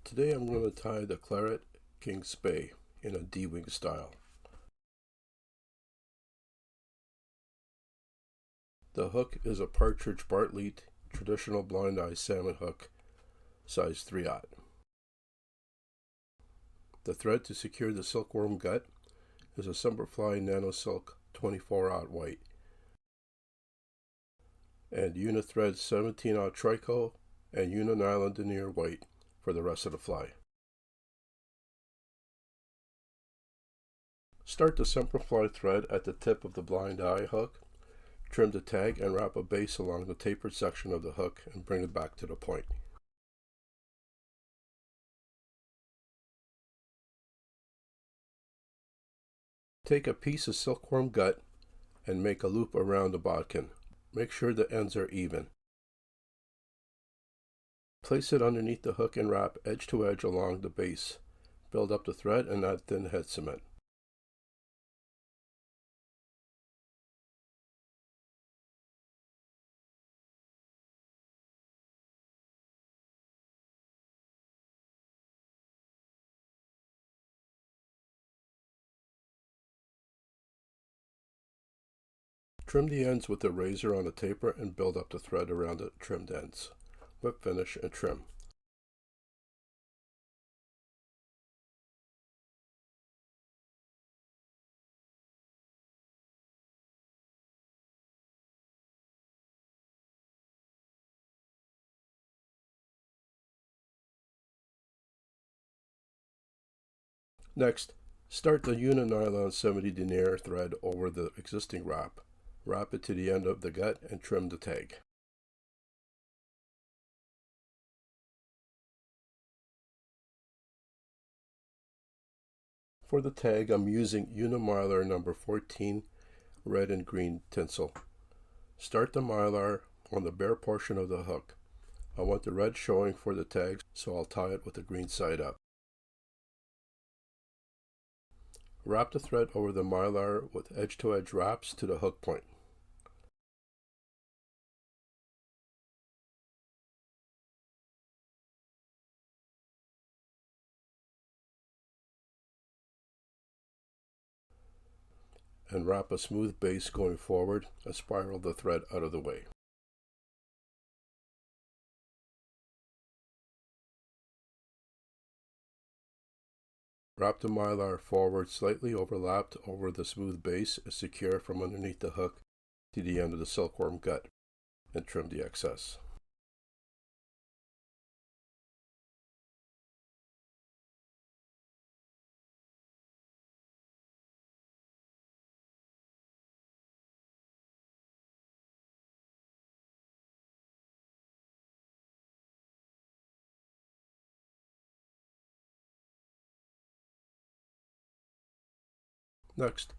Today I'm going to tie the Claret King Spey in a D-wing style. The hook is a Partridge Traditional Blind-Eye Salmon hook, size 3/0. The thread to secure the Silkworm Gut is a Semperfli Nano Silk 24/0 white and Uni-Thread 17/0 Trico and Uni-Nylon Denier white for the rest of the fly. Start the Semperfli thread at the tip of the blind eye hook, trim the tag and wrap a base along the tapered section of the hook and bring it back to the point. Take a piece of silkworm gut and make a loop around the bodkin. Make sure the ends are even. Place it underneath the hook and wrap edge to edge along the base. Build up the thread and add thin head cement. Trim the ends with the razor on the taper and build up the thread around the trimmed ends. Whip finish and trim. Next, start the Uni-Nylon 70 Denier thread over the existing wrap. Wrap it to the end of the gut and trim the tag. For the tag, I'm using Uni-Mylar number 14 red and green tinsel. Start the mylar on the bare portion of the hook. I want the red showing for the tag, so I'll tie it with the green side up. Wrap the thread over the mylar with edge-to-edge wraps to the hook point. And wrap a smooth base going forward and spiral the thread out of the way. Wrap the mylar forward slightly overlapped over the smooth base and secure from underneath the hook to the end of the silkworm gut and trim the excess. Next,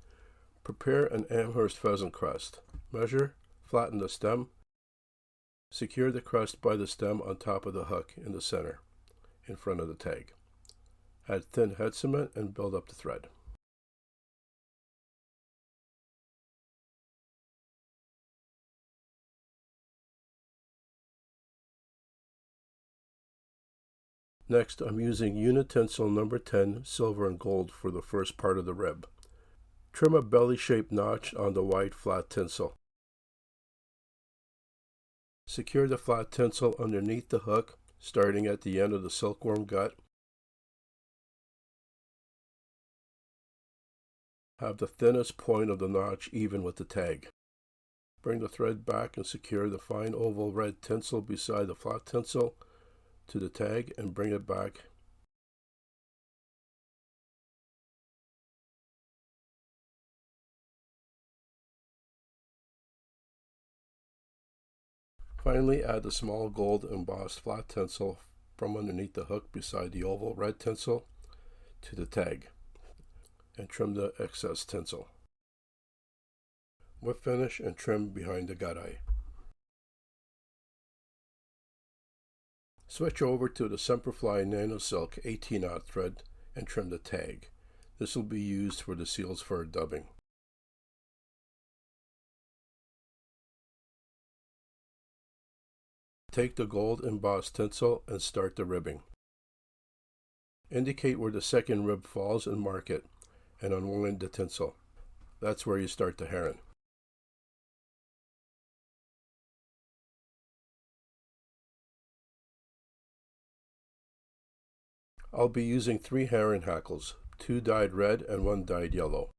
prepare an Amherst pheasant crest. Measure, flatten the stem, secure the crest by the stem on top of the hook in the center, in front of the tag. Add thin head cement and build up the thread. Next, I'm using Uni-Tinsel number 10 silver and gold for the first part of the rib. Trim a belly-shaped notch on the wide flat tinsel. Secure the flat tinsel underneath the hook, starting at the end of the silkworm gut. Have the thinnest point of the notch even with the tag. Bring the thread back and secure the fine oval red tinsel beside the flat tinsel to the tag and bring it back. Finally, add the small gold embossed flat tinsel from underneath the hook beside the oval red tinsel to the tag and trim the excess tinsel. Whip finish and trim behind the gut eye. Switch over to the Semperfli Nano Silk 18/0 thread and trim the tag. This will be used for the Seals Fur dubbing. Take the gold embossed tinsel and start the ribbing. Indicate where the second rib falls and mark it, and unwind the tinsel. That's where you start the heron. I'll be using 3 heron hackles, 2 dyed red and 1 dyed yellow.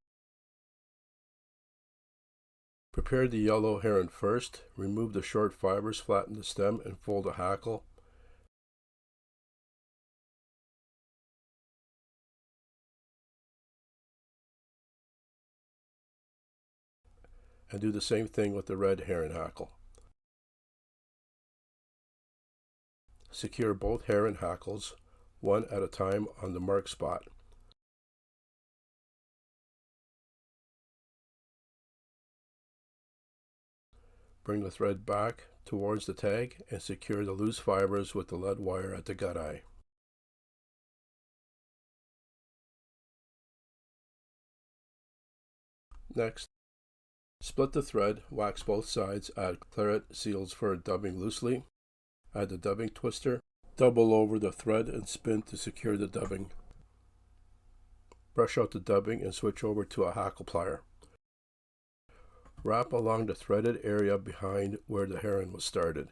Prepare the yellow heron first, remove the short fibers, flatten the stem, and fold a hackle. And do the same thing with the red heron hackle. Secure both heron hackles, one at a time on the marked spot. Bring the thread back towards the tag and secure the loose fibers with the lead wire at the gut eye. Next, split the thread, wax both sides, add Claret Seals Fur dubbing loosely, add the dubbing twister, double over the thread and spin to secure the dubbing. Brush out the dubbing and switch over to a hackle plier. Wrap along the threaded area behind where the heron was started.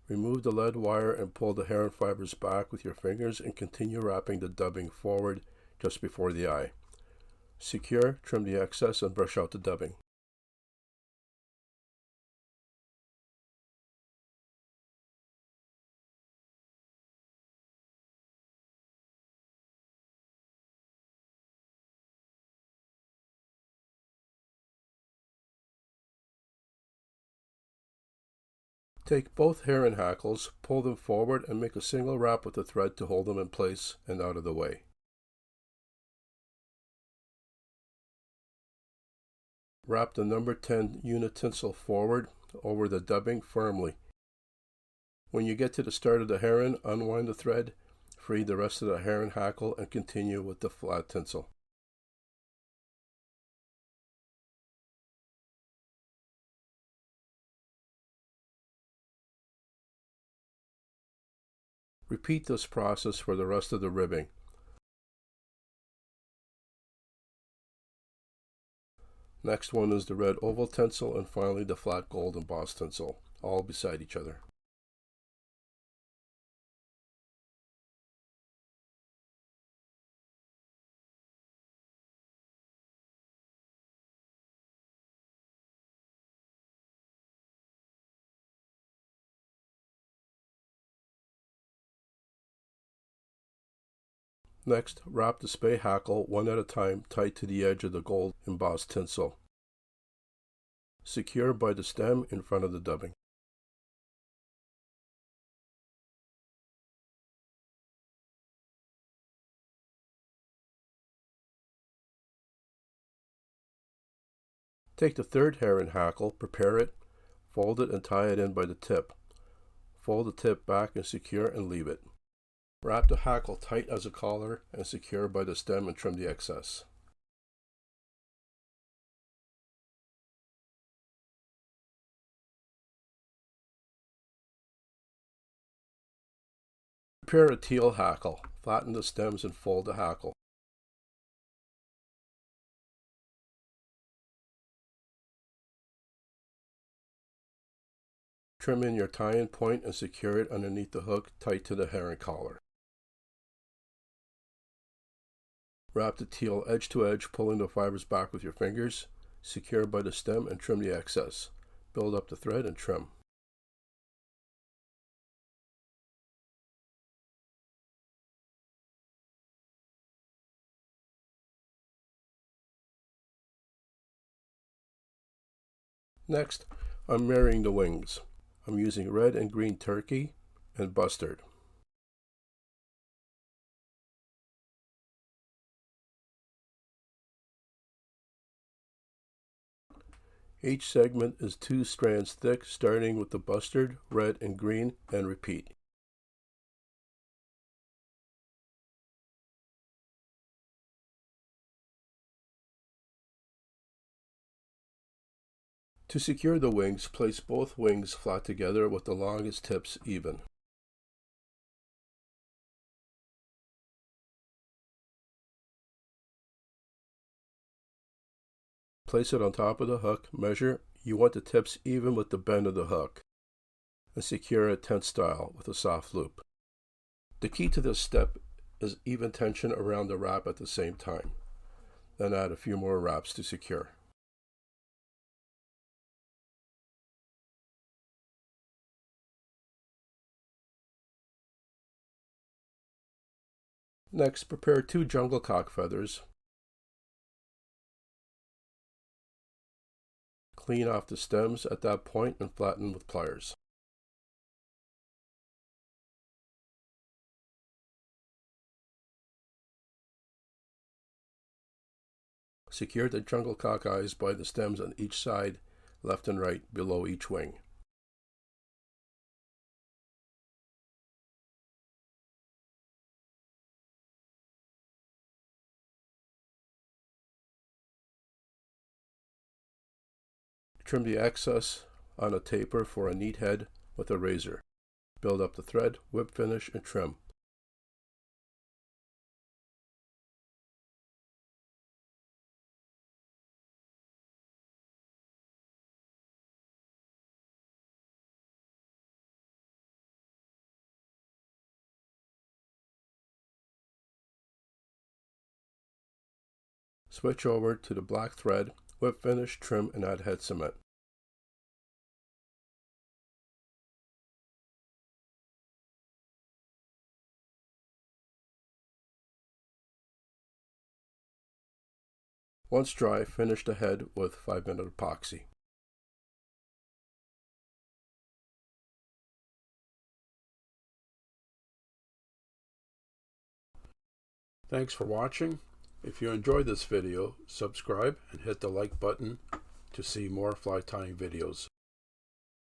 Remove the lead wire and pull the heron fibers back with your fingers and continue wrapping the dubbing forward just before the eye. Secure, trim the excess, and brush out the dubbing. Take both heron hackles, pull them forward, and make a single wrap with the thread to hold them in place and out of the way. Wrap the number 10 Uni-Tinsel forward over the dubbing firmly. When you get to the start of the heron, unwind the thread, free the rest of the heron hackle, and continue with the flat tinsel. Repeat this process for the rest of the ribbing. Next one is the red oval tinsel, and finally the flat gold embossed tinsel, all beside each other. Next, wrap the Spey hackle one at a time tight to the edge of the gold embossed tinsel. Secure by the stem in front of the dubbing. Take the third heron hackle, prepare it, fold it and tie it in by the tip. Fold the tip back and secure and leave it. Wrap the hackle tight as a collar and secure by the stem and trim the excess. Prepare a teal hackle. Flatten the stems and fold the hackle. Trim in your tie-in point and secure it underneath the hook tight to the heron collar. Wrap the teal edge to edge, pulling the fibers back with your fingers. Secure by the stem and trim the excess. Build up the thread and trim. Next, I'm marrying the wings. I'm using red and green turkey and Busterd. Each segment is 2 strands thick, starting with the Busterd, red and green, and repeat. To secure the wings, place both wings flat together with the longest tips even. Place it on top of the hook. Measure. You want the tips even with the bend of the hook. And secure it tent style with a soft loop. The key to this step is even tension around the wrap at the same time. Then add a few more wraps to secure. Next, prepare 2 jungle cock feathers. Clean off the stems at that point and flatten with pliers. Secure the jungle cock eyes by the stems on each side, left and right, below each wing. Trim the excess on a taper for a neat head with a razor. Build up the thread, whip finish, and trim. Switch over to the black thread, whip finish, trim, and add head cement. Once dry, finish the head with 5-minute epoxy. Thanks for watching. If you enjoyed this video, subscribe and hit the like button to see more fly tying videos.